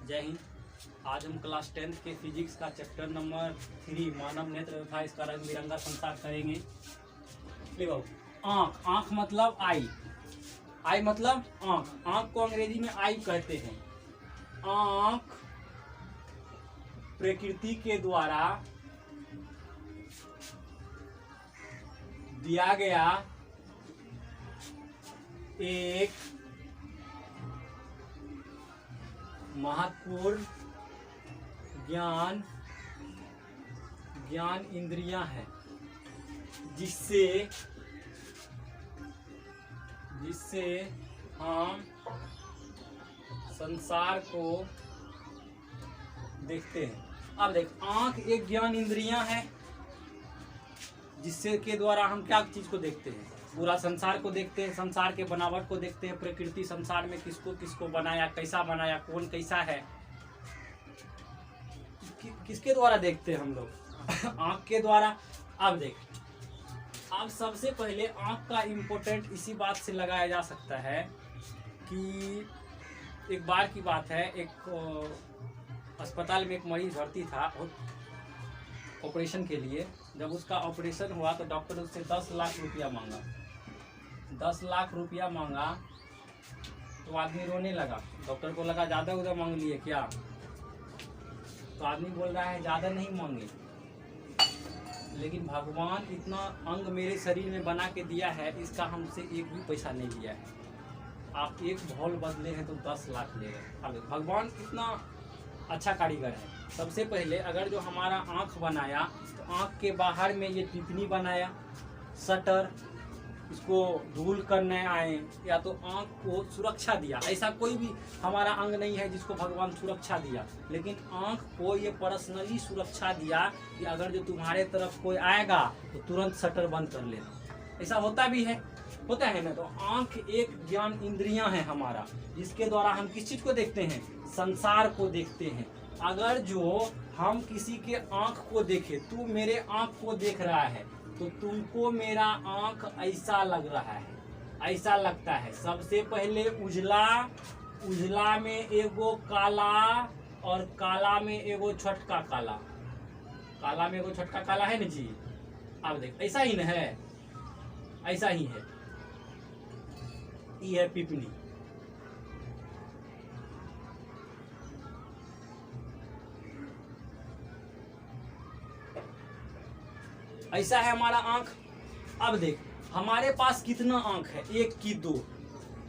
जय हिंद। आज हम क्लास 10th के फिजिक्स का चैप्टर नंबर 3 मानव नेत्र तथा इसका रंग बिरंगा संसार करेंगे। देखो, आँख, आँख मतलब आई, आई मतलब आँख, आँख को अंग्रेजी में आई कहते हैं। आँख प्रकृति के द्वारा दिया गया एक महत्वपूर्ण ज्ञान इंद्रियां हैं, जिससे हम संसार को देखते हैं। अब देख, आंख एक ज्ञान इंद्रियां है जिससे के द्वारा हम क्या चीज को देखते हैं, पूरा संसार को देखते हैं, संसार के बनावट को देखते हैं, प्रकृति संसार में किसको किसको बनाया, कैसा बनाया, कौन कैसा है, किसके द्वारा देखते हैं हम लोग आंख के द्वारा। अब देख, अब सबसे पहले आंख का इम्पोर्टेंट इसी बात से लगाया जा सकता है कि एक बार की बात है, एक अस्पताल में एक मरीज भर्ती था ऑपरेशन के लिए। जब उसका ऑपरेशन हुआ तो डॉक्टर उससे 10 लाख रुपया मांगा। 10 लाख रुपया मांगा तो आदमी रोने लगा। डॉक्टर को लगा ज़्यादा उधर मांग लिए क्या, तो आदमी बोल रहा है ज़्यादा नहीं मांगे, लेकिन भगवान इतना अंग मेरे शरीर में बना के दिया है, इसका हमसे एक भी पैसा नहीं लिया है। आप एक भौल बदले हैं तो 10 लाख ले रहे। अब भगवान कितना अच्छा कारीगर है। सबसे पहले अगर जो हमारा आँख बनाया तो आँख के बाहर में ये टिप्पणी बनाया, शटर, इसको धूल करने आए, या तो आँख को सुरक्षा दिया। ऐसा कोई भी हमारा अंग नहीं है जिसको भगवान सुरक्षा दिया, लेकिन आँख को ये पर्सनली सुरक्षा दिया कि अगर जो तुम्हारे तरफ कोई आएगा तो तुरंत शटर बंद कर लेना। ऐसा होता भी है, होता है ना। तो आँख एक ज्ञान इंद्रियां है हमारा, जिसके द्वारा हम किस चीज को देखते हैं, संसार को देखते हैं। अगर जो हम किसी के आँख को देखे, तू मेरे आँख को देख रहा है तो तुमको मेरा आँख ऐसा लग रहा है, ऐसा लगता है। सबसे पहले उजला में एगो काला, और काला में एगो छोटका काला, काला में एगो छोटका काला है ना जी। अब देख, ऐसा ही ना है, ऐसा ही है। ये है पिपनी। ऐसा है हमारा आंख। अब देख, हमारे पास कितना आंख है, एक की दो,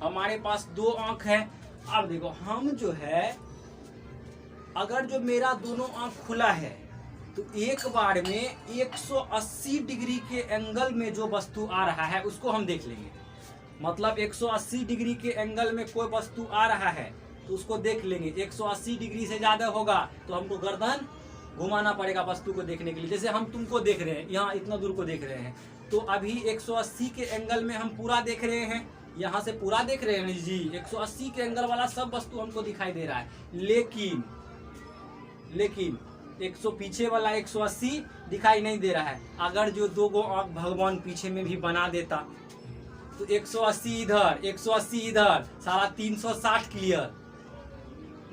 हमारे पास 2 आंख है। अब देखो, हम जो है, अगर जो मेरा दोनों आंख खुला है तो एक बार में 180 डिग्री के एंगल में जो वस्तु आ रहा है उसको हम देख लेंगे। मतलब 180 डिग्री के एंगल में कोई वस्तु आ रहा है तो उसको देख लेंगे। 180 डिग्री से ज्यादा होगा तो हमको गर्दन घुमाना पड़ेगा वस्तु को देखने के लिए। जैसे हम तुमको देख रहे हैं, यहाँ इतना दूर को देख रहे हैं, तो अभी 180 के एंगल में हम पूरा देख रहे हैं, यहाँ से पूरा देख रहे हैं जी। 180 के एंगल वाला सब वस्तु हमको दिखाई दे रहा है, लेकिन 100 पीछे वाला 180 दिखाई नहीं दे रहा है। अगर जो 2 आंख भगवान पीछे में भी बना देता तो 180 इधर, 180 इधर, सारा 360 क्लियर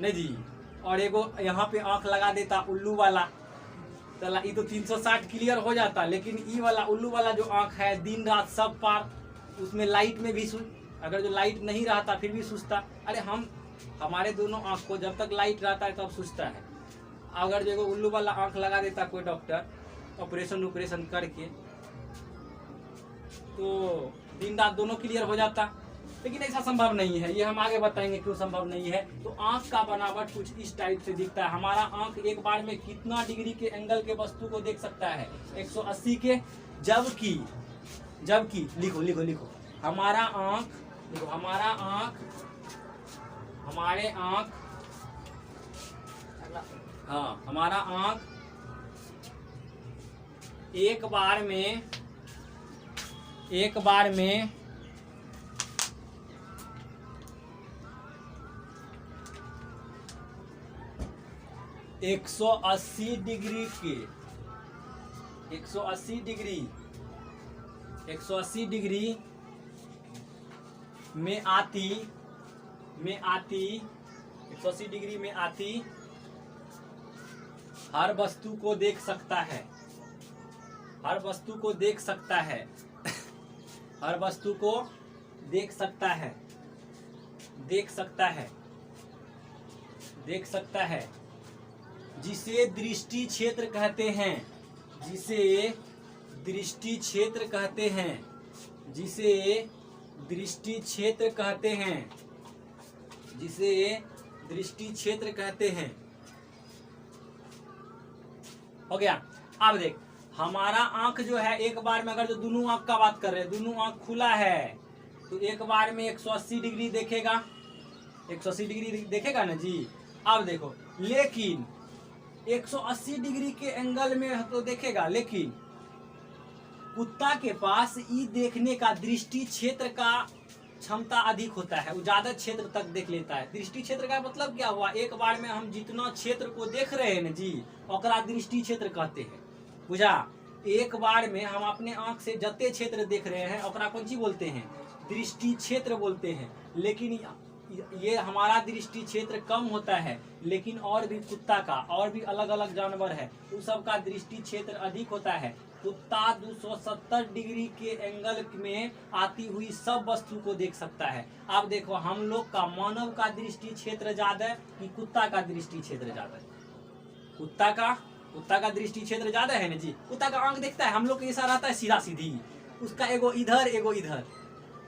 नहीं जी। और एगो यहाँ पे आंख लगा देता उल्लू वाला, चला ये तो 360 क्लियर हो जाता। लेकिन ये वाला उल्लू वाला जो आंख है, दिन रात सब पार, उसमें लाइट में भी अगर जो लाइट नहीं रहता फिर भी सूझता। अरे हमारे दोनों आंख को जब तक लाइट रहता है तब सूझता है। अगर जो उल्लू वाला आंख लगा देता कोई डॉक्टर ऑपरेशन करके, तो दिन रात दोनों क्लियर हो जाता। लेकिन ऐसा संभव नहीं है, ये हम आगे बताएंगे क्यों संभव नहीं है। तो आंख का बनावट कुछ इस टाइप से दिखता है। हमारा आंख एक बार में कितना डिग्री के एंगल के वस्तु को देख सकता है, 180 के। जबकि लिखो हमारा आंख, देखो हमारे आंख, हाँ, हमारा आंख एक बार में 180 डिग्री के 180 डिग्री में आती 180 डिग्री में आती हर वस्तु को देख सकता है, हर वस्तु को देख सकता है हर वस्तु को देख सकता है, देख सकता है, देख सकता है, जिसे दृष्टि क्षेत्र कहते हैं, जिसे दृष्टि क्षेत्र कहते हैं, जिसे दृष्टि क्षेत्र कहते हैं, जिसे दृष्टि क्षेत्र कहते हैं। हो गया। अब देख, हमारा आंख जो है एक बार में, अगर जो दोनों आंख का बात कर रहे हैं, दोनों आंख खुला है तो एक बार में 180 डिग्री देखेगा, 180 डिग्री देखेगा ना जी। अब देखो, लेकिन 180 डिग्री के एंगल में तो देखेगा, लेकिन कुत्ता के पास ई देखने का दृष्टि क्षेत्र का क्षमता अधिक होता है, वो ज्यादा क्षेत्र तक देख लेता है। दृष्टि क्षेत्र का मतलब क्या हुआ, एक बार में हम जितना क्षेत्र को देख रहे हैं ना जी, ओकरा दृष्टि क्षेत्र कहते हैं। बुझा, एक बार में हम अपने आंख से जते क्षेत्र देख रहे हैं ओकरा कौन सी बोलते हैं, दृष्टि क्षेत्र बोलते हैं। लेकिन ये हमारा दृष्टि क्षेत्र कम होता है, लेकिन और भी कुत्ता का, और भी अलग अलग जानवर है, उस सब का दृष्टि क्षेत्र अधिक होता है। कुत्ता 270 डिग्री के एंगल में आती हुई सब वस्तु को देख सकता है। अब देखो, हम लोग का, मानव का दृष्टि क्षेत्र ज्यादा है कि कुत्ता का दृष्टि क्षेत्र ज्यादा है? कुत्ता का दृष्टि क्षेत्र ज्यादा है ना जी। कुत्ता का आंख देखता है, हम लोग ऐसा रहता है सीधा सीधी, उसका एगो इधर एगो इधर,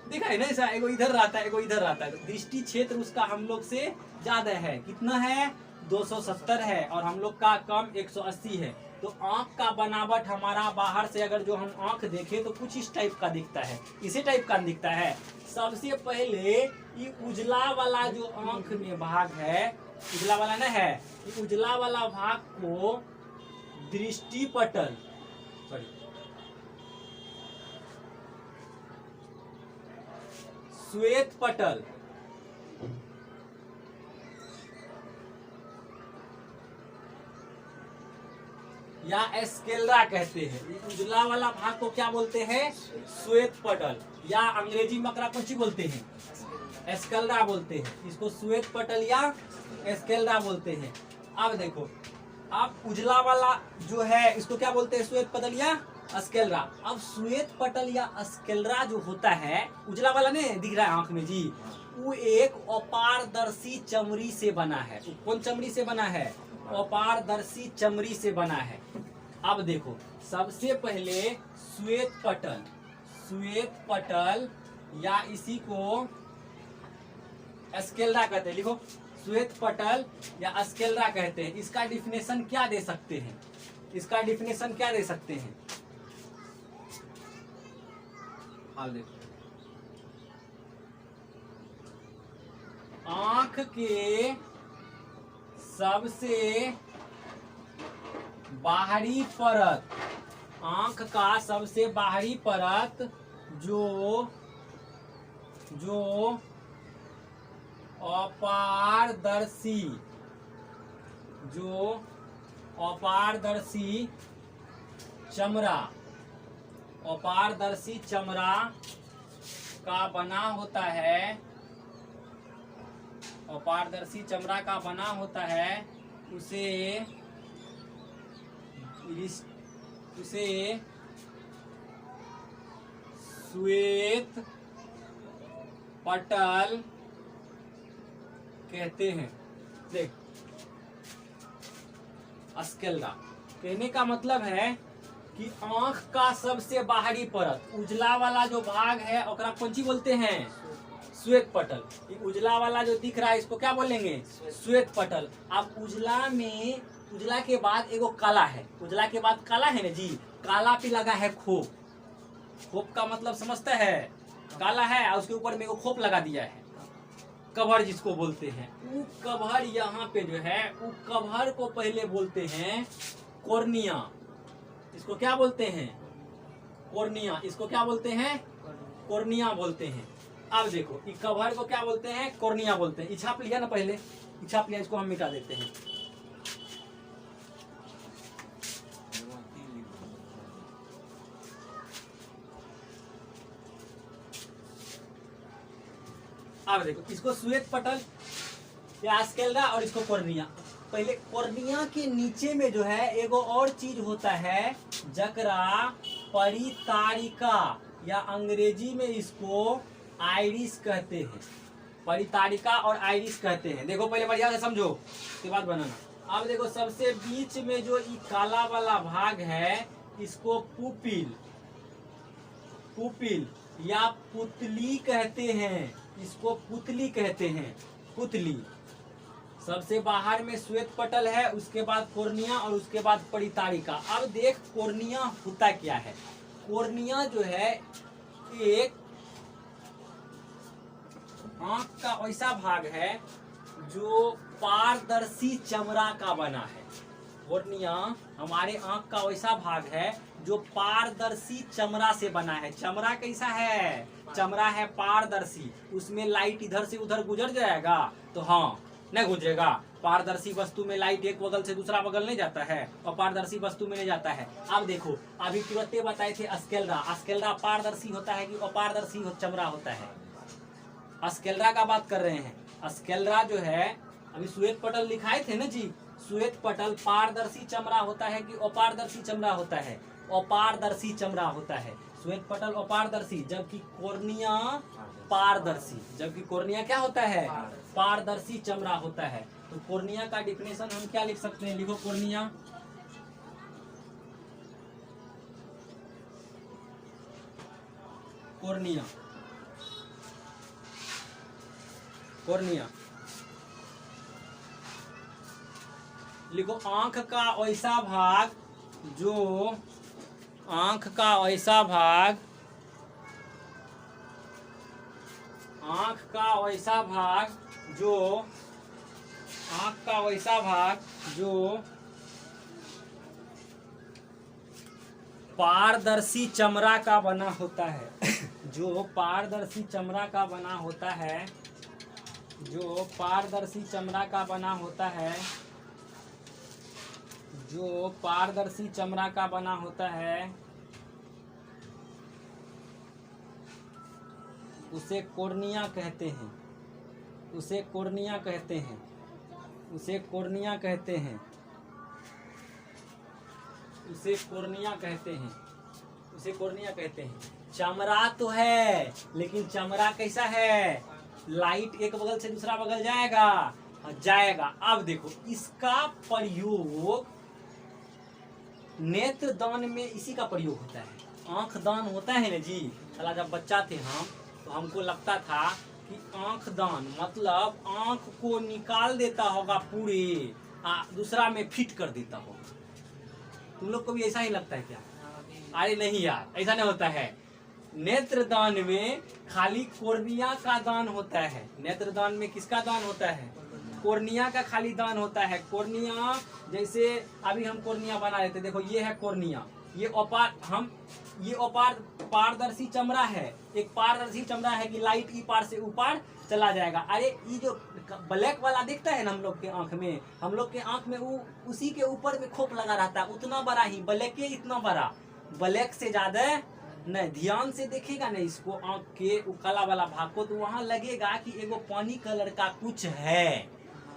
देखा है ना, ऐसा एगो इधर रहता है एगो इधर रहता है। तो दृष्टि क्षेत्र उसका हम लोग से ज्यादा है। कितना है, 270 है, और हम लोग का कम 180 है। तो आंख का बनावट हमारा बाहर से अगर जो हम आंख देखें तो कुछ इस टाइप का दिखता है, इसी टाइप का दिखता है। सबसे पहले ये उजला वाला जो आंख में भाग है, उजला वाला ना है, ये उजला वाला भाग को दृष्टि पटल, सॉरी, श्वेत पटल या स्केलरा कहते हैं। उजला वाला भाग को क्या बोलते हैं, श्वेत पटल, या अंग्रेजी में अकरा कुछ बोलते हैं, स्केलरा बोलते हैं। इसको श्वेत पटल या स्केलरा बोलते हैं। अब देखो, अब उजला वाला जो है इसको क्या बोलते हैं, श्वेत पटल या स्केलरा। अब श्वेत पटल या स्केलरा जो होता है, उजला वाला नहीं दिख रहा है आंख में जी, वो एक अपारदर्शी चमड़ी से बना है। कौन चमड़ी से बना है, अपारदर्शी चमड़ी से बना है। अब देखो, सबसे पहले श्वेत पटल या इसी को स्केलरा कहते हैं। लिखो, श्वेत पटल या स्केलरा कहते हैं। इसका डिफिनेशन क्या दे सकते हैं, इसका डिफिनेशन क्या दे सकते हैं? अब देखो, आंख के सबसे बाहरी परत, आंख का सबसे बाहरी परत जो अपारदर्शी चमड़ा का बना होता है, अपारदर्शी चमड़ा का बना होता है, उसे श्वेत पटल कहते हैं। देख, स्केलरा कहने का मतलब है कि आंख का सबसे बाहरी परत, उजला वाला जो भाग है ओकरा कौन सी बोलते हैं, श्वेत पटल। ये उजला वाला जो दिख रहा है इसको क्या बोलेंगे, श्वेत पटल। अब उजला के बाद एगो काला है, उजला के बाद काला है ना जी, काला पे लगा है खोप। खोप का मतलब समझते हैं, काला है और उसके ऊपर में एगो खोप लगा दिया है, कवर जिसको बोलते हैं। वो कवर यहाँ पे जो है, वो कवर को पहले बोलते हैं कॉर्निया। इसको क्या बोलते हैं, कॉर्निया। इसको क्या बोलते हैं, कॉर्निया बोलते हैं। अब देखो, इस कवर को क्या बोलते हैं, कॉर्निया बोलते हैं। छाप लिया ना पहले, छाप लिया, इसको हम मिटा देते हैं। अब देखो, इसको श्वेत पटल ये स्केलरा और इसको कॉर्निया। पहले कॉर्निया के नीचे में जो है एगो और चीज होता है जकरा परितारिका या अंग्रेजी में इसको आइरिस कहते हैं। परितारिका और आइरिस कहते हैं। देखो पहले बढ़िया से समझो उसके बाद बनाना। अब देखो सबसे बीच में जो ये काला वाला भाग है इसको पुपिल, पुपिल या पुतली कहते हैं। इसको पुतली कहते हैं, पुतली। सबसे बाहर में श्वेत पटल है, उसके बाद कॉर्निया और उसके बाद परितारिका। अब देख कॉर्निया होता क्या है। कॉर्निया जो है एक आंख का ऐसा भाग है जो पारदर्शी चमड़ा का बना है। कॉर्निया हमारे आंख का वैसा भाग है जो पारदर्शी चमड़ा से बना है। चमड़ा कैसा है? चमड़ा है पारदर्शी, उसमें लाइट इधर से उधर गुजर जाएगा तो हाँ नहीं गुजरेगा। पारदर्शी वस्तु में लाइट एक बगल से दूसरा बगल नहीं जाता है और पारदर्शी वस्तु में नहीं जाता है। अब देखो अभी तुरंत बताए थे स्केलरा। स्केलरा पारदर्शी होता है कि अपारदर्शी चमड़ा होता है? स्केलरा का बात कर रहे हैं। स्केलरा जो है अभी श्वेत पटल लिखाए थे ना जी, श्वेत पटल पारदर्शी चमड़ा होता है कि अपारदर्शी चमड़ा होता है? अपारदर्शी चमड़ा होता है। श्वेत पटल अपारदर्शी, जबकि कॉर्निया पारदर्शी। जबकि कॉर्निया क्या होता है? पारदर्शी चमड़ा होता है। तो कॉर्निया का डिफिनेशन हम क्या लिख सकते हैं? लिखो कॉर्निया। कॉर्निया, कॉर्निया लिखो आंख का ऐसा भाग जो आंख का ऐसा भाग, आंख का वैसा भाग जो आंख का वैसा भाग जो पारदर्शी चमड़ा का बना होता है। जो पारदर्शी चमड़ा का बना होता है, जो पारदर्शी चमड़ा का बना होता है, जो पारदर्शी चमड़ा का बना होता है उसे कॉर्निया कहते हैं। उसे कॉर्निया कहते हैं। उसे कॉर्निया कहते हैं। उसे कॉर्निया कहते हैं। उसे कॉर्निया कहते हैं। चमड़ा तो है लेकिन चमड़ा कैसा है? लाइट एक बगल से दूसरा बगल जाएगा, जाएगा। अब देखो इसका प्रयोग नेत्र दान में इसी का प्रयोग होता है। आंख दान होता है ना जी। चला जब बच्चा थे हम तो हमको लगता था कि आंख दान मतलब आंख को निकाल देता होगा पूरे, दूसरा में फिट कर देता होगा। तुम लोग को भी ऐसा ही लगता है क्या? अरे नहीं यार, ऐसा नहीं होता है। नेत्र दान में खाली कॉर्निया का दान होता है। नेत्र दान में किसका दान होता है? कॉर्निया का खाली दान होता है। कॉर्निया जैसे अभी हम कॉर्निया बना लेते, देखो ये है कॉर्निया, ये पारदर्शी चमड़ा है। एक पारदर्शी चमड़ा है कि लाइट ई पार से ऊपर चला जाएगा। अरे ये जो ब्लैक वाला दिखता है ना हम लोग के आंख में, हम लोग के आंख में वो उसी के ऊपर में खोप लगा रहता है, उतना बड़ा ही। ब्लैक के इतना बड़ा, ब्लैक से ज्यादा नहीं। ध्यान से देखेगा ना इसको, आंख के काला वाला भाग को, तो वहां लगेगा कि एगो पानी कलर का कुछ है,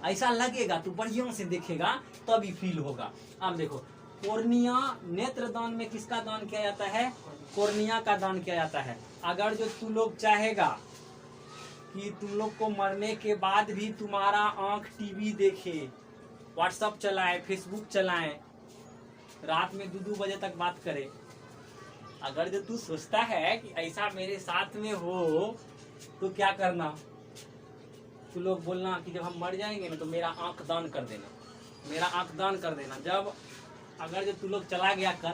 ऐसा लगेगा। तो बढ़िया से देखेगा तभी फील होगा। अब देखो कॉर्निया, नेत्र दान में किसका दान किया जाता है? कॉर्निया का दान किया जाता है। अगर जो तू लोग चाहेगा कि तुम लोग को मरने के बाद भी तुम्हारा आंख टीवी देखे, व्हाट्सएप चलाए, फेसबुक चलाए, रात में 2-2 बजे तक बात करे, अगर जो तू सोचता है कि ऐसा मेरे साथ में हो तो क्या करना? तू लोग बोलना कि जब हम मर जाएंगे ना तो मेरा आंख दान कर देना, मेरा आंख दान कर देना। जब अगर जो तू लोग चला गया कल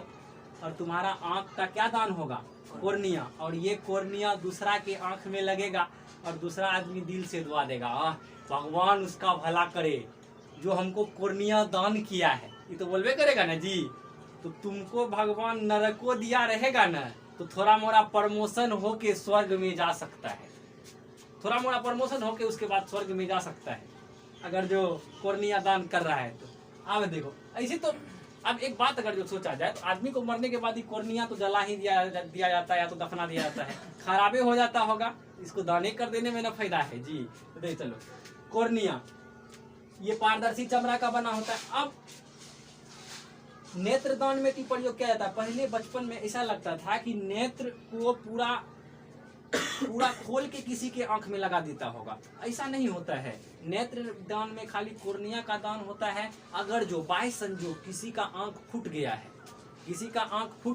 और तुम्हारा आंख का क्या दान होगा? कॉर्निया। और ये कॉर्निया दूसरा के आंख में लगेगा और दूसरा आदमी दिल से दुआ देगा, भगवान उसका भला करे जो हमको कॉर्निया दान किया है। ये तो बोलबे करेगा ना जी। तो तुमको भगवान नरको दिया रहेगा ना तो थोड़ा मोड़ा प्रमोशन होके स्वर्ग में जा सकता है, थोड़ा मोड़ा प्रमोशन होके उसके बाद स्वर्ग में जा सकता है, अगर जो कॉर्निया दान कर रहा है तो। अब देखो ऐसे तो अब एक बात अगर जो सोचा जाए तो आदमी को मरने के बाद ही कॉर्निया तो जला ही दिया जाता है या तो दफना दिया जाता है, खराबे हो जाता होगा। इसको दाने कर देने में ना फायदा है जी। तो देख चलो कॉर्निया, ये पारदर्शी चमड़ा का बना होता है। अब नेत्रदान में प्रयोग किया जाता है। पहले बचपन में ऐसा लगता था कि नेत्र को पूरा खोल के किसी के आंख में लगा देता होगा, ऐसा नहीं होता है। नेत्र दान में खाली कोर्निया का दान होता है। अगर जो बाय संजोग किसी का आंख फूट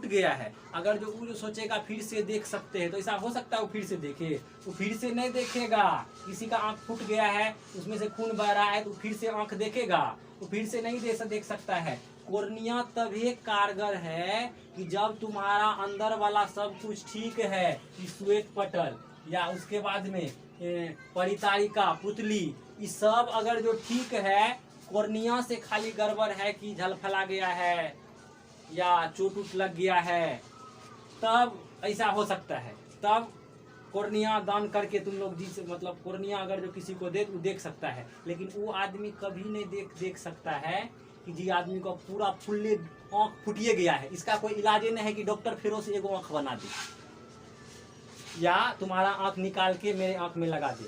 गया है, अगर जो वो जो सोचेगा फिर से देख सकते हैं, तो ऐसा हो सकता है वो फिर से देखे, वो फिर से नहीं देखेगा। किसी का आंख फूट गया है, उसमें से खून बह रहा है, तो फिर से आंख देखेगा, वो फिर से नहीं देख सकता है। कोर्निया तभी कारगर है कि जब तुम्हारा अंदर वाला सब कुछ ठीक है, कि श्वेत पटल या उसके बाद में परितारिका, पुतली, ये सब अगर जो ठीक है, कोर्निया से खाली गड़बड़ है कि झलफला गया है या चोट उट लग गया है, तब ऐसा हो सकता है। तब कोर्निया दान करके तुम लोग जिस मतलब कोर्निया अगर जो किसी को देख सकता है, लेकिन वो आदमी कभी नहीं देख सकता है कि जी आदमी को पूरा फुल्ली आँख फूटिए गया है। इसका कोई इलाज नहीं है कि डॉक्टर फिर से एगो आँख बना दे या तुम्हारा आँख निकाल के मेरे आँख में लगा दे।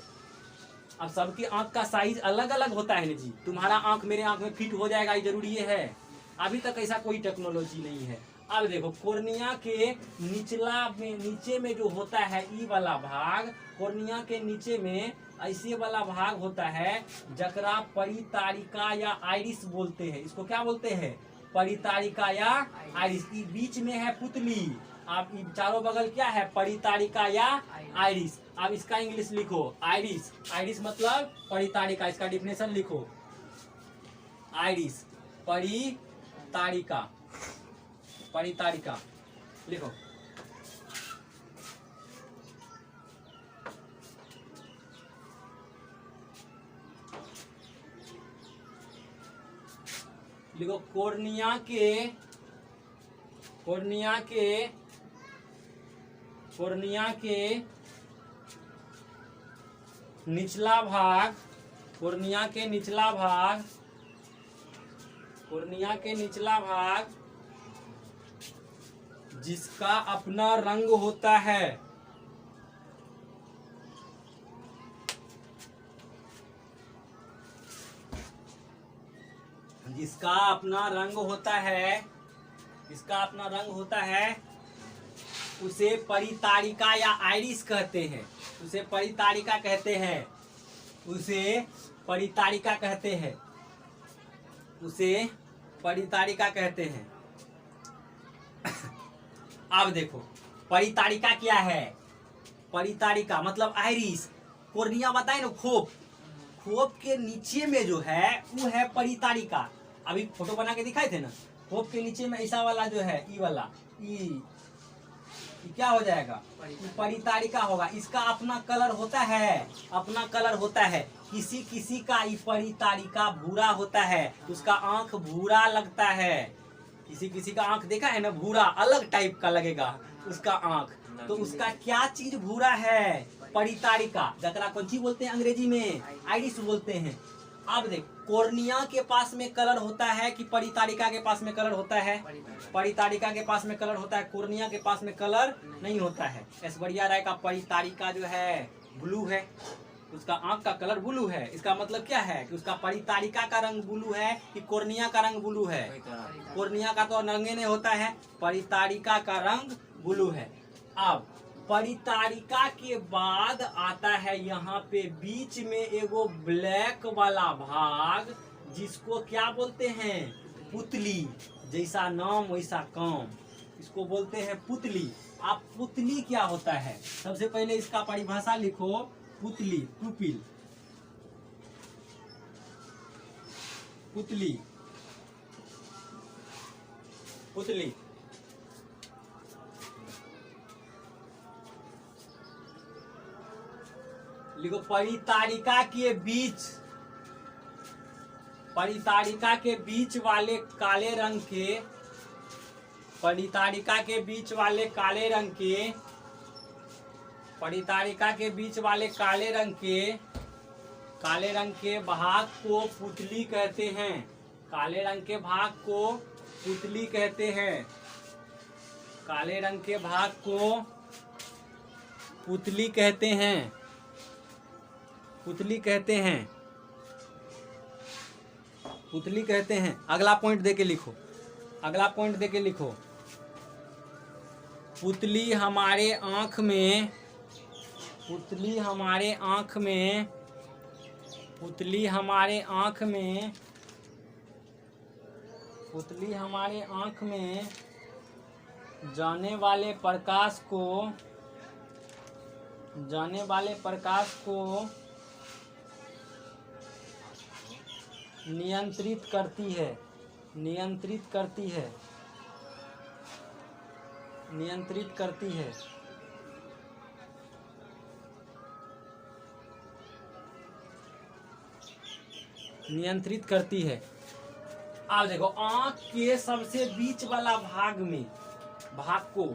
अब सबकी आँख का साइज अलग अलग होता है ना जी। तुम्हारा आँख मेरे आँख में फिट हो जाएगा, ये जरूरी है? अभी तक ऐसा कोई टेक्नोलॉजी नहीं है। अब देखो, कोर्निया के नीचे में जो होता है ई वाला भाग, कोर्निया के नीचे में ऐसे वाला भाग होता है जकरा परितारिका या आइरिस बोलते हैं। इसको क्या बोलते हैं? परितारिका या आइरिस। ई बीच में है पुतली। आप चारों बगल क्या है? परितारिका या आइरिस। अब इसका इंग्लिश लिखो, आइरिस। आइरिस मतलब परितारिका, इसका डिफिनेशन लिखो, आइरिस परितारिका। परितारिका लिखो। लिखो, कोर्निया के निचला भाग, कोर्निया के निचला भाग जिसका अपना रंग होता है, जिसका अपना रंग होता है, उसे परितारिका या आइरिस कहते हैं। उसे परितारिका कहते हैं। अब देखो, परितारिका क्या है? परितारिका मतलब आइरिस। कोर्निया बताए ना, खोप के नीचे में जो है वो है परितारिका। अभी फोटो बना के दिखाए थे ना, खोप के नीचे में ऐसा वाला जो है ई वाला, ई क्या हो जाएगा? परितारिका होगा। इसका अपना कलर होता है। किसी का ई परितारिका भूरा होता है, उसका आंख भूरा लगता है। किसी का आंख देखा है ना, भूरा अलग टाइप का लगेगा उसका आंख। तो उसका क्या चीज भूरा है? परितारिका। जकरा कौन सी बोलते हैं अंग्रेजी में? आइरिस बोलते हैं। अब देख, कोर्निया के पास में कलर होता है कि परितारिका के पास में कलर होता है? परितारिका के पास में कलर होता है, कोर्निया के पास में कलर नहीं होता है। ऐश्वर्या राय का परितारिका जो है ब्लू है, उसका आंख का कलर ब्लू है। इसका मतलब क्या है कि उसका परितारिका का रंग ब्लू है कि कोर्निया का रंग ब्लू है? कोर्निया का तो रंगे नहीं होता है, परितारिका का रंग ब्लू है। अब परितारिका के बाद आता है यहाँ पे बीच में एगो ब्लैक वाला भाग, जिसको क्या बोलते हैं? पुतली। जैसा नाम वैसा काम, इसको बोलते हैं पुतली। अब पुतली क्या होता है? सबसे पहले इसका परिभाषा लिखो, पुतली, पुपिल। पुतली लिखो, परितारिका के बीच वाले काले रंग के, परितारिका के बीच वाले काले रंग के भाग को पुतली कहते हैं। काले रंग के भाग को पुतली कहते हैं। काले रंग के भाग को पुतली कहते हैं। पुतली कहते हैं। अगला पॉइंट दे के लिखो, अगला पॉइंट दे के लिखो। पुतली हमारे आँख में, पुतली हमारे आँख में, पुतली हमारे आँख में, पुतली हमारे आँख में जाने वाले प्रकाश को, जाने वाले प्रकाश को नियंत्रित करती है, नियंत्रित करती है, नियंत्रित करती है। नियंत्रित करती है। आप देखो आँख के सबसे बीच वाला भाग में, भाग को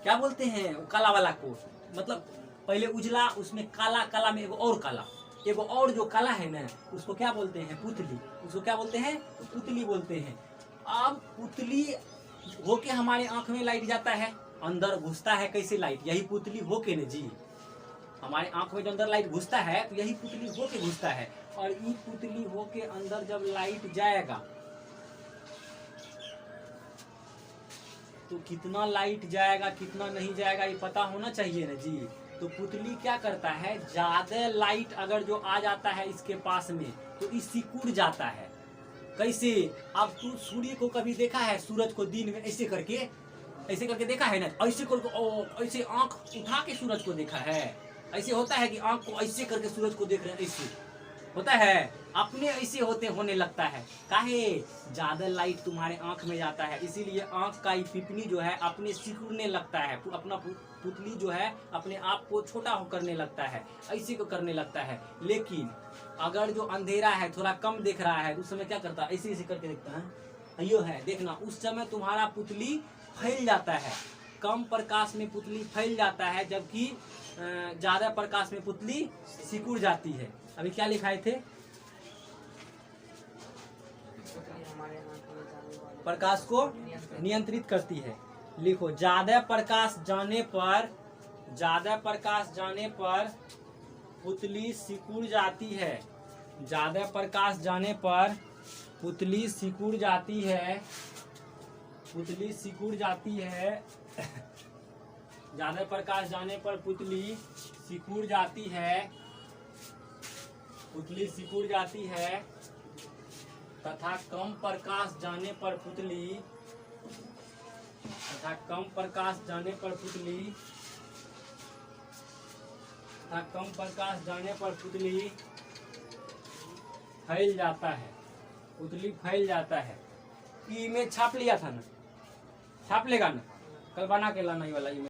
क्या बोलते हैं? काला वाला को, मतलब पहले उजला, उसमें काला, काला में एगो और काला, एगो और जो काला है ना, उसको क्या बोलते हैं? पुतली। उसको क्या बोलते हैं? तो पुतली बोलते हैं। अब पुतली होके हमारे आँख में लाइट जाता है, अंदर घुसता है। कैसे लाइट? यही पुतली होके न जी, हमारे आँख में जो अंदर लाइट घुसता है तो यही पुतली होके घुसता है। और ये पुतली होके अंदर जब लाइट जाएगा तो कितना लाइट जाएगा कितना नहीं जाएगा ये पता होना चाहिए ना जी। तो पुतली क्या करता है? ज्यादा लाइट अगर जो आ जाता है इसके पास में तो ये सिकुड़ जाता है। कैसे? अब तू सूर्य को कभी देखा है? सूरज को दिन में ऐसे करके देखा है ना? ऐसे करके, ऐसे आंख उठा के सूरज को देखा है? ऐसे होता है कि आंख को ऐसे करके सूरज को देख रहे हैं? ऐसे होता है? अपने ऐसे होने लगता है। काहे? ज्यादा लाइट तुम्हारे आंख में जाता है, इसीलिए आंख का पिपनी जो है अपने सिकुड़ने लगता है। अपना पुतली जो है अपने आप को छोटा करने लगता है, ऐसे को करने लगता है। लेकिन अगर जो अंधेरा है, थोड़ा कम देख रहा है, तो उस समय क्या करता है? ऐसे करके देखता है। यो है देखना, उस समय तुम्हारा पुतली फैल जाता है। कम प्रकाश में पुतली फैल जाता है, जबकि ज्यादा प्रकाश में पुतली सिकुड़ जाती है। अभी क्या लिखाए थे? प्रकाश को नियंत्रित करती है। लिखो, ज्यादा प्रकाश जाने पर, ज्यादा प्रकाश जाने पर पुतली सिकुड़ जाती है। ज्यादा प्रकाश जाने पर पुतली सिकुड़ जाती है, पुतली सिकुड़ जाती है। ज्यादा प्रकाश जाने पर पुतली सिकुड़ जाती है, पुतली सिकुड़ जाती है। तथा कम प्रकाश जाने पर पुतली, तथा कम प्रकाश जाने पर पुतली, तथा कम प्रकाश जाने पर पुतली फैल जाता है, पुतली फैल जाता है। इमेज छाप लिया था ना? छाप लेगा ना? कल बना के लाना ये वाला इमेज।